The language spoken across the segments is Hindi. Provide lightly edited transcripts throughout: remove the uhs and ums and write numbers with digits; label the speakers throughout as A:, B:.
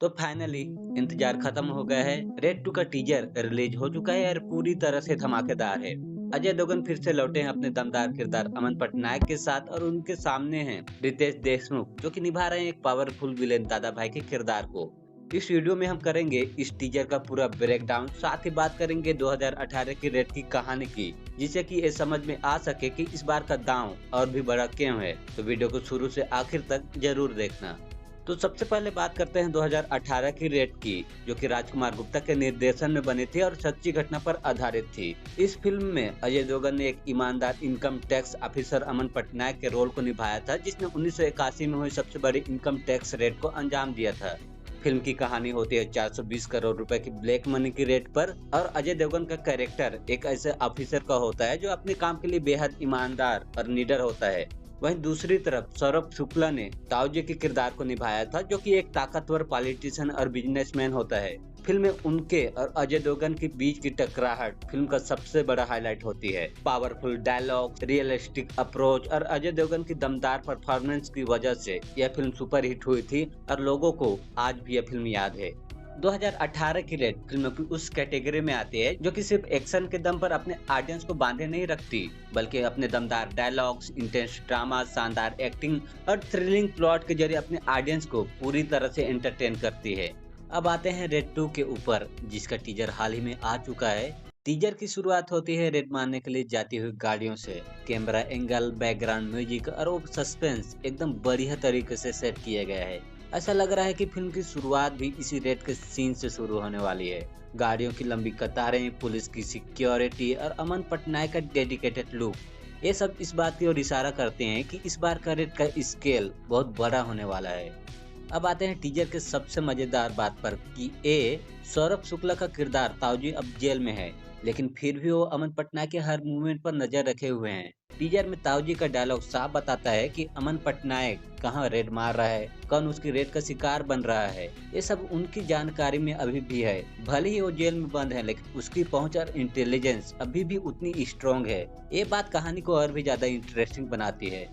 A: तो फाइनली इंतजार खत्म हो गया है। रेड 2 का टीजर रिलीज हो चुका है और पूरी तरह से धमाकेदार है। अजय देवगन फिर से लौटे हैं अपने दमदार किरदार अमन पटनायक के साथ और उनके सामने हैं रितेश देशमुख जो कि निभा रहे हैं एक पावरफुल विलेन दादा भाई के किरदार को। इस वीडियो में हम करेंगे इस टीजर का पूरा ब्रेक डाउन, साथ ही बात करेंगे 2018 की रेड की कहानी की, जिससे कि ये समझ में आ सके कि इस बार का दांव और भी बड़ा क्यों है। तो वीडियो को शुरू से आखिर तक जरूर देखना। तो सबसे पहले बात करते हैं 2018 की रेड की, जो कि राजकुमार गुप्ता के निर्देशन में बनी थी और सच्ची घटना पर आधारित थी। इस फिल्म में अजय देवगन ने एक ईमानदार इनकम टैक्स ऑफिसर अमन पटनायक के रोल को निभाया था, जिसने 1981 में हुई सबसे बड़ी इनकम टैक्स रेड को अंजाम दिया था। फिल्म की कहानी होती है 420 करोड़ रुपए की ब्लैक मनी की रेट पर और अजय देवगन का कैरेक्टर एक ऐसे ऑफिसर का होता है जो अपने काम के लिए बेहद ईमानदार और निडर होता है। वहीं दूसरी तरफ सौरभ शुक्ला ने ताऊजी के किरदार को निभाया था, जो कि एक ताकतवर पॉलिटिशियन और बिजनेसमैन होता है। फिल्म में उनके और अजय देवगन के बीच की टकराहट फिल्म का सबसे बड़ा हाईलाइट होती है। पावरफुल डायलॉग, रियलिस्टिक अप्रोच और अजय देवगन की दमदार परफॉर्मेंस की वजह से यह फिल्म सुपरहिट हुई थी और लोगों को आज भी यह फिल्म याद है। 2018 की रेड फिल्म की उस कैटेगरी में आती है जो कि सिर्फ एक्शन के दम पर अपने ऑडियंस को बांधे नहीं रखती, बल्कि अपने दमदार डायलॉग्स, इंटेंस ड्रामा, शानदार एक्टिंग और थ्रिलिंग प्लॉट के जरिए अपने ऑडियंस को पूरी तरह से एंटरटेन करती है। अब आते हैं रेड 2 के ऊपर, जिसका टीजर हाल ही में आ चुका है। टीजर की शुरुआत होती है रेड मारने के लिए जाती हुई गाड़ियों से। कैमरा एंगल, बैकग्राउंड म्यूजिक और वो सस्पेंस एकदम बढ़िया तरीके से सेट किया गया है। ऐसा लग रहा है कि फिल्म की शुरुआत भी इसी रेड के सीन से शुरू होने वाली है। गाड़ियों की लंबी कतारें, पुलिस की सिक्योरिटी और अमन पटनायक का डेडिकेटेड लुक, ये सब इस बात की ओर इशारा करते हैं कि इस बार का रेड का स्केल बहुत बड़ा होने वाला है। अब आते हैं टीजर के सबसे मजेदार बात पर कि सौरभ शुक्ला का किरदार ताऊजी अब जेल में है, लेकिन फिर भी वो अमन पटनायक के हर मूवमेंट पर नजर रखे हुए हैं। टीजर में ताऊजी का डायलॉग साफ बताता है कि अमन पटनायक कहां रेड मार रहा है, कौन उसकी रेड का शिकार बन रहा है, ये सब उनकी जानकारी में अभी भी है। भले ही वो जेल में बंद है, लेकिन उसकी पहुंच और इंटेलिजेंस अभी भी उतनी स्ट्रॉन्ग है। ये बात कहानी को और भी ज्यादा इंटरेस्टिंग बनाती है।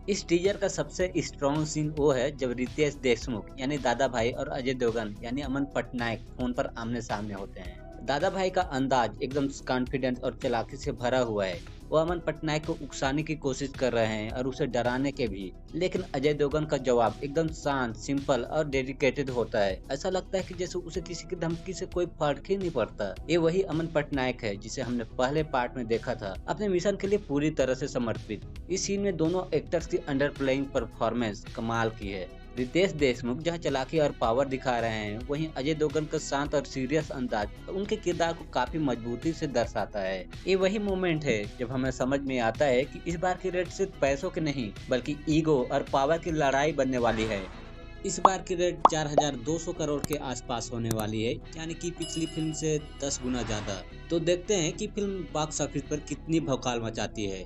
A: इस टीजर का सबसे स्ट्रॉन्ग सीन वो है जब रितेश देशमुख यानी दादा भाई और अजय देवगन यानी अमन पटनायक फोन पर आमने सामने होते हैं। दादा भाई का अंदाज एकदम कॉन्फिडेंस और चालाकी से भरा हुआ है। वो अमन पटनायक को उकसाने की कोशिश कर रहे हैं और उसे डराने के भी, लेकिन अजय देवगन का जवाब एकदम शांत, सिंपल और डेडिकेटेड होता है। ऐसा लगता है कि जैसे उसे किसी की धमकी से कोई फर्क ही नहीं पड़ता। ये वही अमन पटनायक है जिसे हमने पहले पार्ट में देखा था, अपने मिशन के लिए पूरी तरह से समर्पित। इस सीन में दोनों एक्टर्स की अंडर प्लेइंग परफॉर्मेंस कमाल की है। रितेश देशमुख जहां चालाकी और पावर दिखा रहे हैं, वहीं अजय देवगन का शांत और सीरियस अंदाज उनके किरदार को काफी मजबूती से दर्शाता है। ये वही मोमेंट है जब हमें समझ में आता है कि इस बार की रेड सिर्फ पैसों की नहीं, बल्कि ईगो और पावर की लड़ाई बनने वाली है। इस बार की रेड 4200 करोड़ के आसपास होने वाली है, यानी कि पिछली फिल्म से 10 गुना ज्यादा। तो देखते हैं कि फिल्म बॉक्स ऑफिस पर कितनी भौकाल मचाती है।